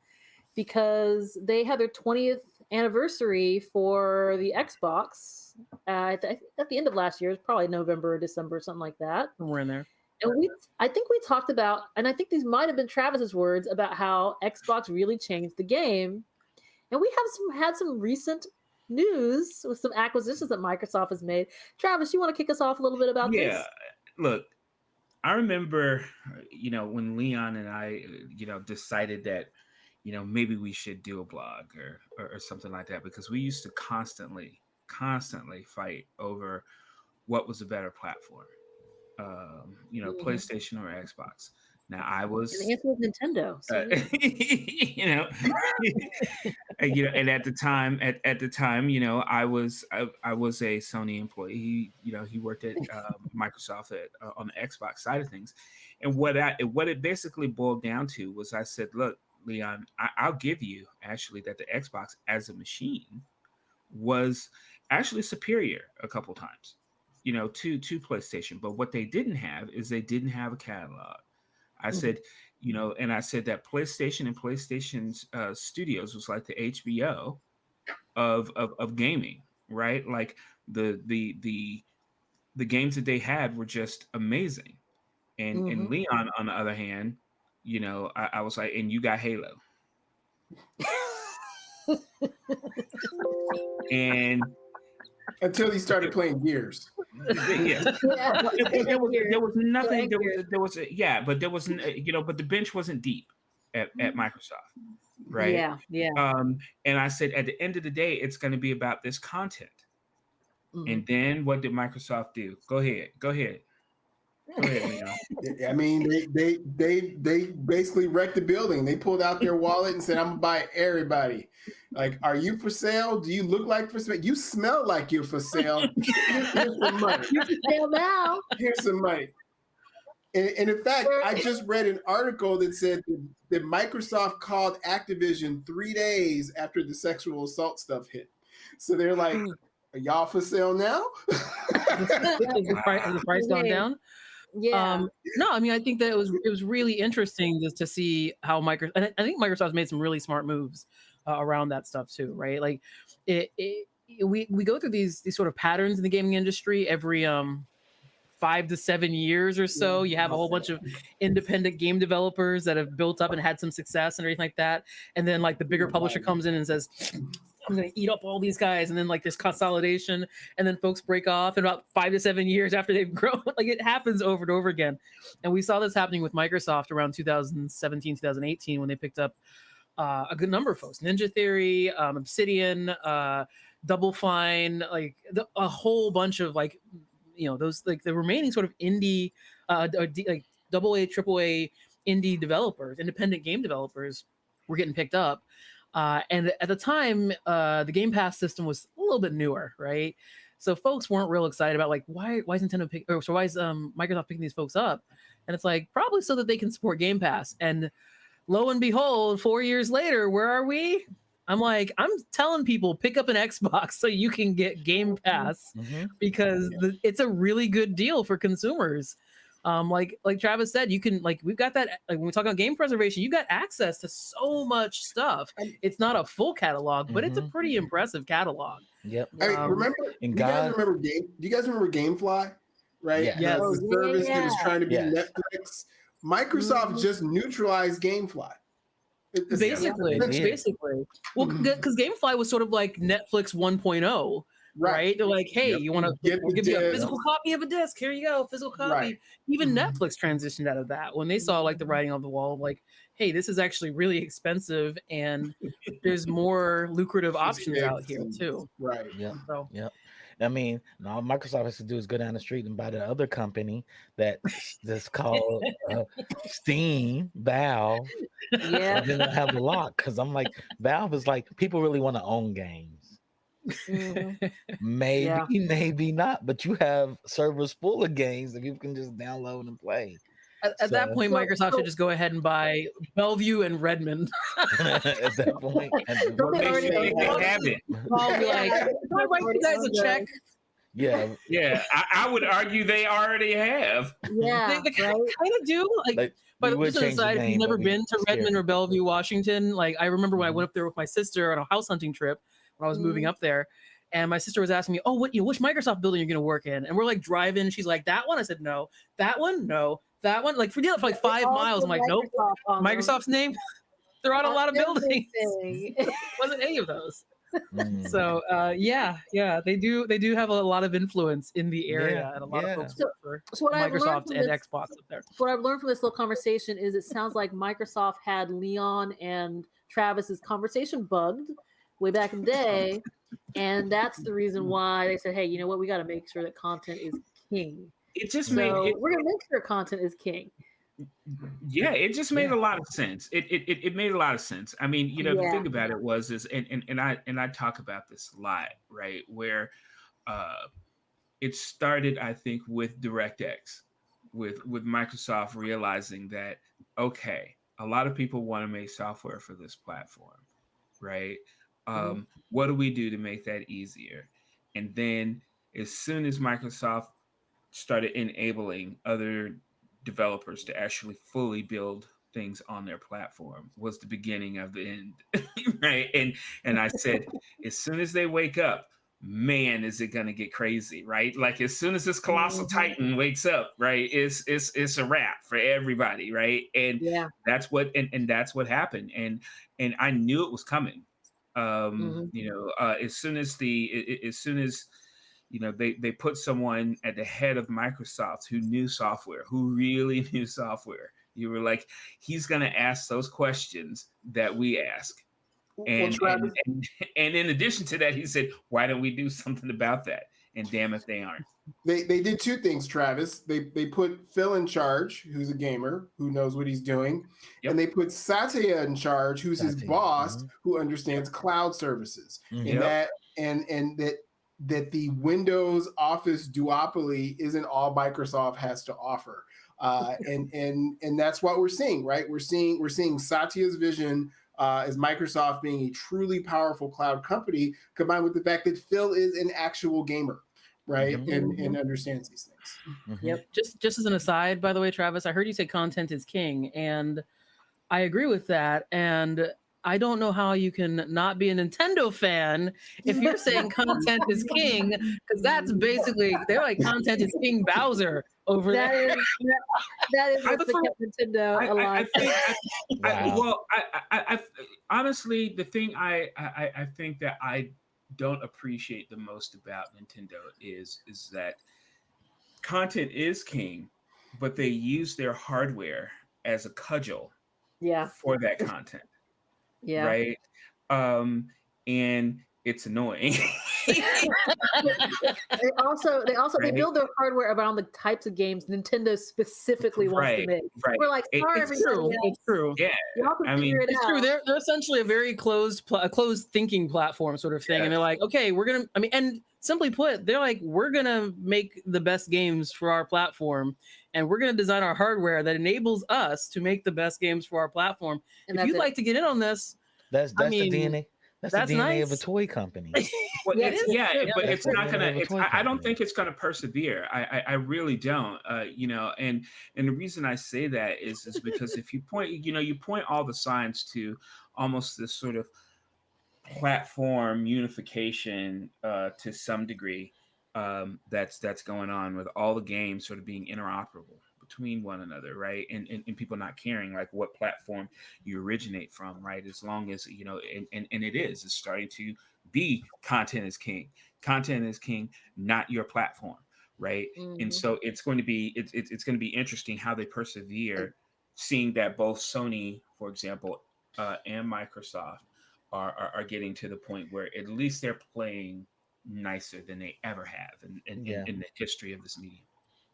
because they had their 20th anniversary for the Xbox at the end of last year. It was probably November or December, something like that. Somewhere in there. And I think we talked about, and I think these might have been Travis's words about how Xbox really changed the game. And we had some recent news with some acquisitions that Microsoft has made. Travis, you want to kick us off a little bit about this? Yeah, look, I remember, when Leon and I, decided that, maybe we should do a blog or something like that, because we used to constantly fight over what was a better platform, PlayStation or Xbox. Now I was, and the answer was Nintendo. So. And at the time, I was a Sony employee. He worked at Microsoft on the Xbox side of things. And what it basically boiled down to was, I said, look, Leon, I'll give you actually that the Xbox as a machine was actually superior a couple times, to PlayStation. But what they didn't have is they didn't have a catalog. I said, and I said that PlayStation and PlayStation's studios was like the HBO of gaming, right? Like the games that they had were just amazing. And Leon, on the other hand, I was like, and you got Halo. And until he started playing Gears. Yeah. There was nothing. But the bench wasn't deep at Microsoft, right? Yeah. And I said, at the end of the day, it's going to be about this content. And then what did Microsoft do? Go ahead, Leon. I mean, they basically wrecked the building. They pulled out their wallet and said, "I'm gonna buy everybody." Like, are you for sale? Do you look like for sale? You smell like you're for sale. Here's some money. You're for sale now. Here's some money. And in fact, I just read an article that said that Microsoft called Activision 3 days after the sexual assault stuff hit. So they're like, "Are y'all for sale now?" Has the price gone down? Yeah. No, I mean, I think that it was really interesting just to see how Microsoft, and I think Microsoft's made some really smart moves around that stuff too, right? Like we go through these sort of patterns in the gaming industry every 5 to 7 years or so. You have a whole bunch of independent game developers that have built up and had some success and everything like that. And then like the bigger publisher comes in and says, I'm going to eat up all these guys. And then like there's consolidation and then folks break off in about 5 to 7 years after they've grown. Like it happens over and over again. And we saw this happening with Microsoft around 2017, 2018, when they picked up a good number of folks, Ninja Theory, Obsidian, Double Fine, like a whole bunch of like, those like the remaining sort of indie, like AA, AAA indie developers, independent game developers were getting picked up. And at the time, the Game Pass system was a little bit newer, right? So folks weren't real excited about like, why is Microsoft picking these folks up? And it's like, probably so that they can support Game Pass. And lo and behold, 4 years later, where are we? I'm telling people, pick up an Xbox so you can get Game Pass because it's a really good deal for consumers. Like Travis said, you can we've got that. Like when we talk about game preservation, you got access to so much stuff. It's not a full catalog, but it's a pretty impressive catalog. Yep. I mean, do you guys remember GameFly? Right? Yeah. The service that was trying to be Netflix. Microsoft just neutralized GameFly. Basically. Well, because GameFly was sort of like Netflix 1.0, right? They're like, hey, you want to we'll give you a physical copy of a disc. Here you go, physical copy. Right. Even Netflix transitioned out of that when they saw like the writing on the wall, like, hey, this is actually really expensive and there's more lucrative options out here too. Right. Yeah. So I mean, all Microsoft has to do is go down the street and buy the other company that's called Steam, Valve. Yeah. And then they'll have a lock, because I'm like, Valve is like, people really want to own games. Maybe not, but you have servers full of games that people can just download and play. At that point, Microsoft should just go ahead and buy Bellevue and Redmond. At that point, don't they already have it? Probably like, can I write you guys a check? Yeah. I would argue they already have. Yeah, they kind of do. Like, but just an aside, if you've never been to Redmond or Bellevue, Washington, like I remember when I went up there with my sister on a house hunting trip when I was moving up there. And my sister was asking me, "Oh, which Microsoft building you're going to work in?" And we're like driving. And she's like, "That one?" I said, "No." "That one?" "No." "That one?" Like for like 5 miles. I'm like, "Nope." Microsoft's name. They're on a lot of buildings. Wasn't any of those. So yeah, they do have a lot of influence in the area, and a lot of folks work for Microsoft and Xbox up there. So what I've learned from this little conversation is it sounds like Microsoft had Leon and Travis's conversation bugged way back in the day. And that's the reason why they said, hey, you know what? We got to make sure that content is king. It just we're going to make sure content is king. Yeah, it just made a lot of sense. It made a lot of sense. I mean, you know, the thing about it was and I talk about this a lot, right? Where it started, I think, with DirectX, with Microsoft realizing that, okay, a lot of people want to make software for this platform, right? What do we do to make that easier? And then as soon as Microsoft started enabling other developers to actually fully build things on their platform, was the beginning of the end. Right. And I said, as soon as they wake up, man, is it gonna get crazy, right? Like as soon as this colossal titan wakes up, right, it's a wrap for everybody, right? And that's what that's what happened. And I knew it was coming. You know, as soon as you know, they put someone at the head of Microsoft who knew software, who really knew software. You were like, he's going to ask those questions that we ask. And in addition to that, he said, why don't we do something about that? And damn if they aren't. They did two things, Travis. They put Phil in charge, who's a gamer, who knows what he's doing. And they put Satya in charge, who's his boss, who understands cloud services. And that the Windows Office duopoly isn't all Microsoft has to offer. And that's what we're seeing, right? We're seeing Satya's vision as Microsoft being a truly powerful cloud company, combined with the fact that Phil is an actual gamer, right? And understands these things. Yep. Just as an aside, by the way, Travis, I heard you say content is king, and I agree with that. And I don't know how you can not be a Nintendo fan if you're saying content is king, because that's basically, they're like, content is King Bowser over there. That is what's kept Nintendo alive. I honestly, the thing I think that I don't appreciate the most about Nintendo is that content is king, but they use their hardware as a cudgel for that content. Yeah. Right. And it's annoying. They build their hardware around the types of games Nintendo specifically wants to make. Right. We're like, sorry, everybody. It's true. Yeah. Y'all can figure it out. It's true. They're essentially a very closed thinking platform sort of thing. And they're like, okay, and simply put, they're like, we're going to make the best games for our platform. And we're going to design our hardware that enables us to make the best games for our platform. And if you'd like to get in on this, that's the DNA. That's the DNA nice. of a toy company. Well, but it's not gonna. I don't think it's gonna persevere. I really don't. You know, and the reason I say that is because if you point all the signs to almost this sort of platform unification to some degree that's going on with all the games sort of being interoperable between one another, right? And people not caring like what platform you originate from, right? As long as, you know, and it's starting to be content is king. Content is king, not your platform, right? And so it's going to be it's going to be interesting how they persevere, seeing that both Sony, for example, and Microsoft are getting to the point where at least they're playing nicer than they ever have in the history of this medium.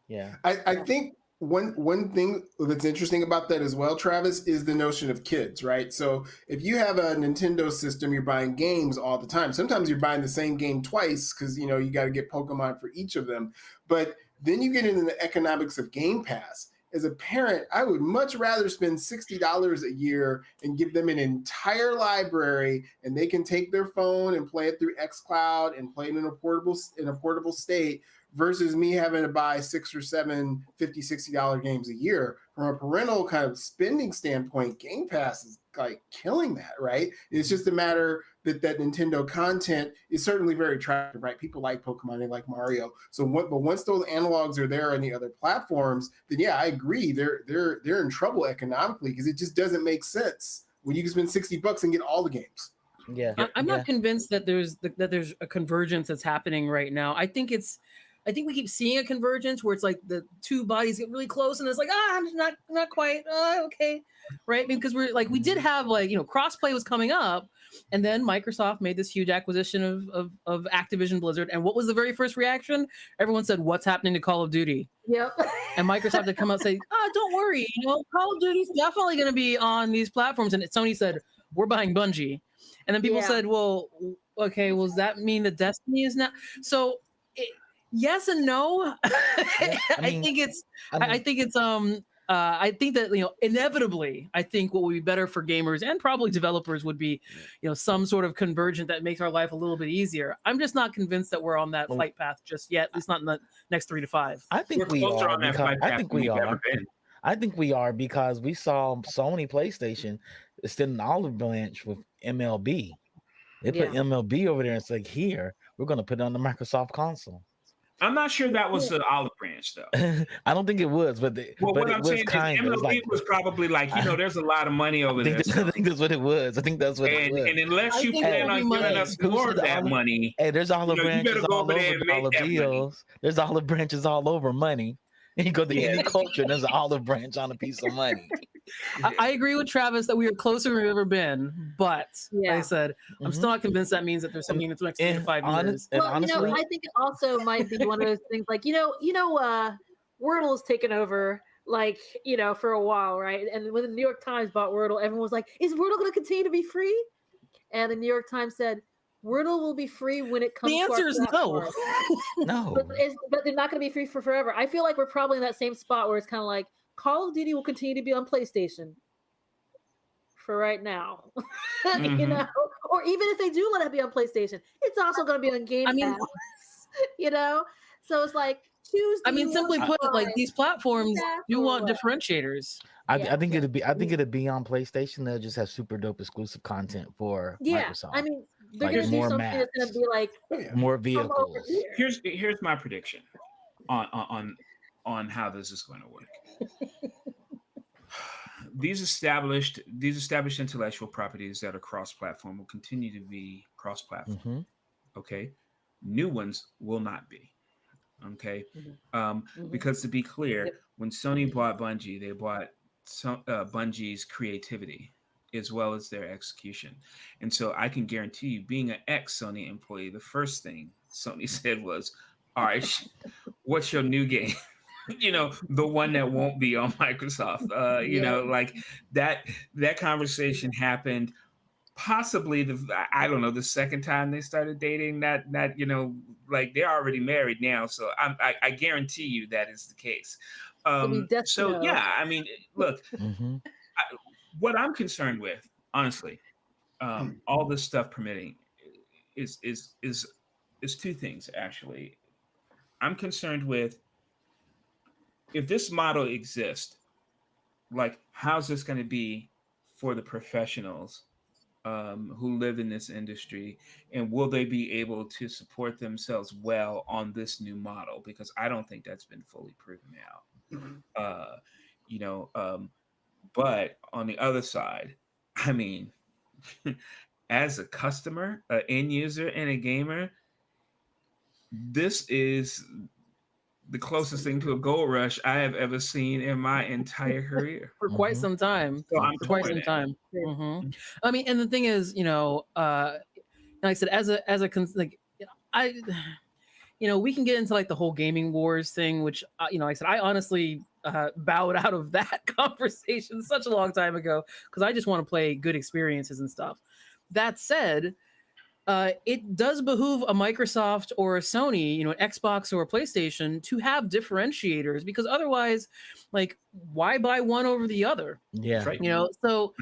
Yeah. I think one thing that's interesting about that as well, Travis, is the notion of kids, right? So if you have a Nintendo system, you're buying games all the time. Sometimes you're buying the same game twice because, you know, you got to get Pokemon for each of them. But then you get into the economics of Game Pass. As a parent, I would much rather spend $60 a year and give them an entire library, and they can take their phone and play it through xCloud and play it in a portable state, versus me having to buy 6 or 7 $50-$60 games a year. From a parental kind of spending standpoint, Game Pass is like killing that, right? It's just a matter that Nintendo content is certainly very attractive, right? People like Pokemon, they like Mario. But once those analogs are there on the other platforms, then yeah, I agree. They're in trouble economically because it just doesn't make sense when you can spend $60 and get all the games. Yeah, I'm not convinced that there's a convergence that's happening right now. I think we keep seeing a convergence where it's like the two bodies get really close and it's like, not quite, okay, right? Because we did have crossplay was coming up, and then Microsoft made this huge acquisition of Activision Blizzard, and what was the very first reaction? Everyone said, "What's happening to Call of Duty?" Yep. And Microsoft had come out and say, don't worry, Call of Duty's definitely going to be on these platforms, and Sony said, "We're buying Bungie," and then people said, "Well, okay, well, does that mean that Destiny is not?" So. Yes and no. I think that inevitably, I think what would be better for gamers and probably developers would be, some sort of convergent that makes our life a little bit easier. I'm just not convinced that we're on that flight path just yet, at least not in the next 3 to 5. I think we are because I think we are because we saw Sony PlayStation extend an olive branch with MLB. They put MLB over there and it's like, here, we're going to put it on the Microsoft console. I'm not sure that was the olive branch, though. I don't think it was, but what I'm saying is MLB was probably like, there's a lot of money over there. I think that's what it was. I think that's what it was. And unless you plan on giving us more of that money, hey, there's olive branches all over dollar bills. There's olive branches all over money. And you go to any culture, and there's an olive branch on a piece of money. I agree with Travis that we are closer than we've ever been, but like I said, I'm still not convinced that means that there's something that's next 3 to 5 years. Well, honestly, I think it also might be one of those things like, Wordle has taken over, for a while, right? And when the New York Times bought Wordle, everyone was like, is Wordle going to continue to be free? And the New York Times said, Wordle will be free when it comes. The answer is no. No. But they're not going to be free for forever. I feel like we're probably in that same spot where it's kind of like Call of Duty will continue to be on PlayStation for right now, or even if they do let it be on PlayStation, it's also going to be on Game Pass. So it's like choose. Simply put, these platforms do want differentiators. I think it'd be on PlayStation. They'll just have super dope exclusive content for Microsoft. They're going to do something that's going to be like more vehicles. Here's my prediction on how this is going to work. These established intellectual properties that are cross-platform will continue to be cross-platform. Mm-hmm. Okay, new ones will not be. Okay, because to be clear, when Sony bought Bungie, they bought Bungie's creativity as well as their execution. And so I can guarantee you, being an ex-Sony employee, the first thing Sony said was, all right, what's your new game? The one that won't be on Microsoft. Like that conversation happened possibly the second time they started dating. Not like they're already married now. So I guarantee you that is the case. So yeah, look, what I'm concerned with, honestly, all this stuff permitting, is two things actually. I'm concerned with if this model exists, like how's this going to be for the professionals who live in this industry, and will they be able to support themselves well on this new model? Because I don't think that's been fully proven out. You know, but on the other side, I mean, as a customer, an end user, and a gamer, this is the closest thing to a gold rush I have ever seen in my entire career. For quite some time. So I'm For quite some time. I mean, and the thing is, you know, like I said, you know, we can get into like the whole gaming wars thing, which, you know, like I said, I honestly bowed out of that conversation such a long time ago because I just want to play good experiences and stuff. That said, it does behoove a Microsoft or a Sony, you know, an Xbox or a PlayStation to have differentiators because otherwise, like, why buy one over the other? Yeah. Right. You know, so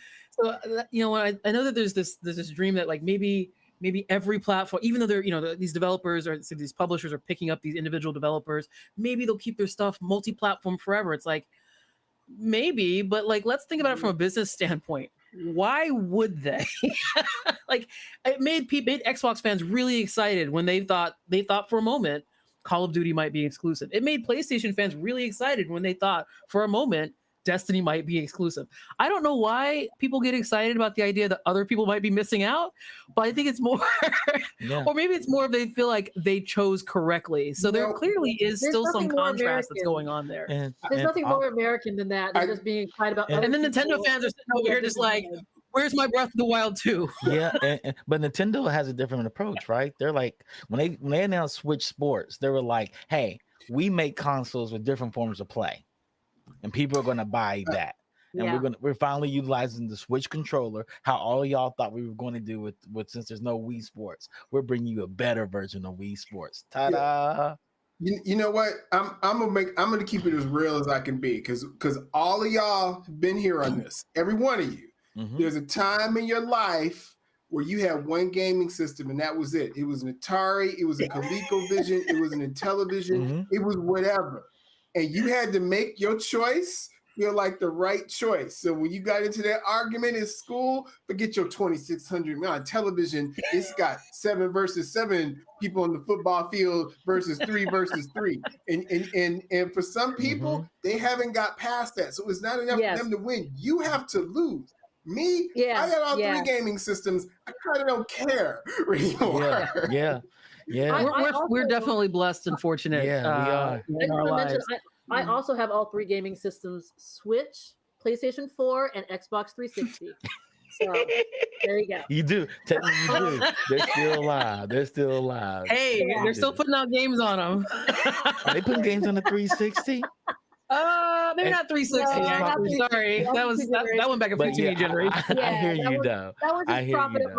you know, I know that there's this dream that like maybe every platform, even though they're, you know, these developers or these publishers are picking up these individual developers, maybe they'll keep their stuff multi-platform forever. It's like, maybe, but like, let's think about it from a business standpoint. Why would they? Like, it made Xbox fans really excited when they thought for a moment Call of Duty might be exclusive. It made PlayStation fans really excited when they thought for a moment Destiny might be exclusive. I don't know why people get excited about the idea that other people might be missing out, but I think it's more, or maybe it's more they feel like they chose correctly. So there clearly is still some contrast that's going on there. There's nothing more American than that. Than just being excited about. And then Nintendo fans are sitting over here just like, where's my Breath of the Wild 2? Yeah, but Nintendo has a different approach, right? They're like, when they announced Switch Sports, they were like, hey, we make consoles with different forms of play. And people are going to buy that. And we're finally utilizing the Switch controller, how all y'all thought we were going to do with since there's no Wii Sports. We're bringing you a better version of Wii Sports. Ta-da! You know what? I'm gonna keep it as real as I can be because all of y'all have been here on this. Every one of you. Mm-hmm. There's a time in your life where you had one gaming system and that was it. It was an Atari, it was a ColecoVision, it was an Intellivision, it was whatever. And you had to make your choice feel like the right choice. So when you got into that argument in school, forget your 2600 on television. It's got 7 versus 7 people on the football field versus 3 versus 3. And for some people, they haven't got past that. So it's not enough for them to win. You have to lose. Me, I got all 3 gaming systems. I kind of don't care anymore. Yeah. We're definitely blessed and fortunate. Yeah, we are. In our lives. I also have all 3 gaming systems: Switch, PlayStation 4, and Xbox 360. So there you go. You do. Technically, you do. They're still alive. Hey, they're still putting out games on them. Are they putting games on the 360? Maybe not 360. Actually. Sorry, that went back a few too many generations. I hear you though. That was just profit of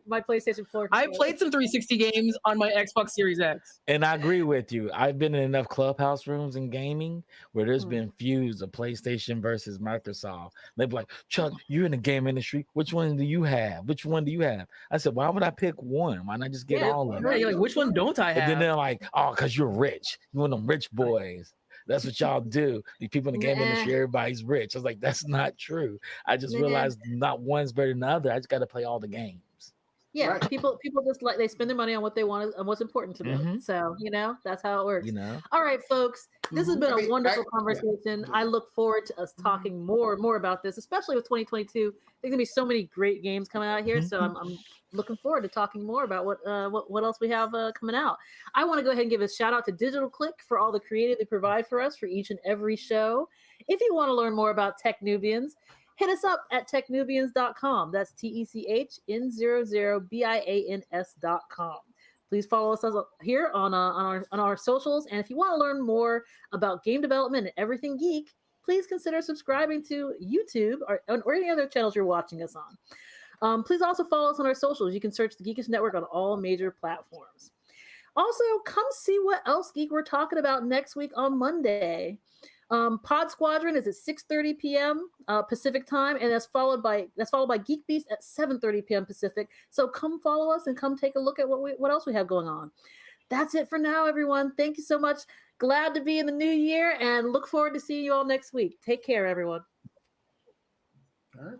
my PlayStation 4. I played some 360 games on my Xbox Series X. And I agree with you. I've been in enough clubhouse rooms in gaming where there's been feuds of PlayStation versus Microsoft. They'd be like, Chuck, you're in the game industry. Which one do you have? Which one do you have? I said, why would I pick one? Why not just get all of them? You're like, which one don't I have? And then they're like, oh, because you're rich. You're one of them rich boys. That's what y'all do. These people in the game industry, everybody's rich. I was like, that's not true. I just realized not one's better than the other. I just got to play all the games. Yeah, right. People just like they spend their money on what they want and what's important to them. So that's how it works. All right, folks, this has been a wonderful conversation. I look forward to us talking more about this, especially with 2022. There's gonna be so many great games coming out here, so I'm looking forward to talking more about what else we have coming out. I want to go ahead and give a shout out to Digital Click for all the creative they provide for us for each and every show. If you want to learn more about techn00bians, hit us up at techn00bians.com. That's techn00bians.com. Please follow us here on our socials. And if you want to learn more about game development and everything geek, please consider subscribing to YouTube or any other channels you're watching us on. Please also follow us on our socials. You can search the Geekish Network on all major platforms. Also, come see what else geek we're talking about next week on Monday. Pod Squadron is at 6:30 p.m. Pacific time, and that's followed by Geek Beast at 7:30 p.m. Pacific. So come follow us and come take a look at what else we have going on. That's it for now, everyone. Thank you so much. Glad to be in the new year, and look forward to seeing you all next week. Take care, everyone. All right.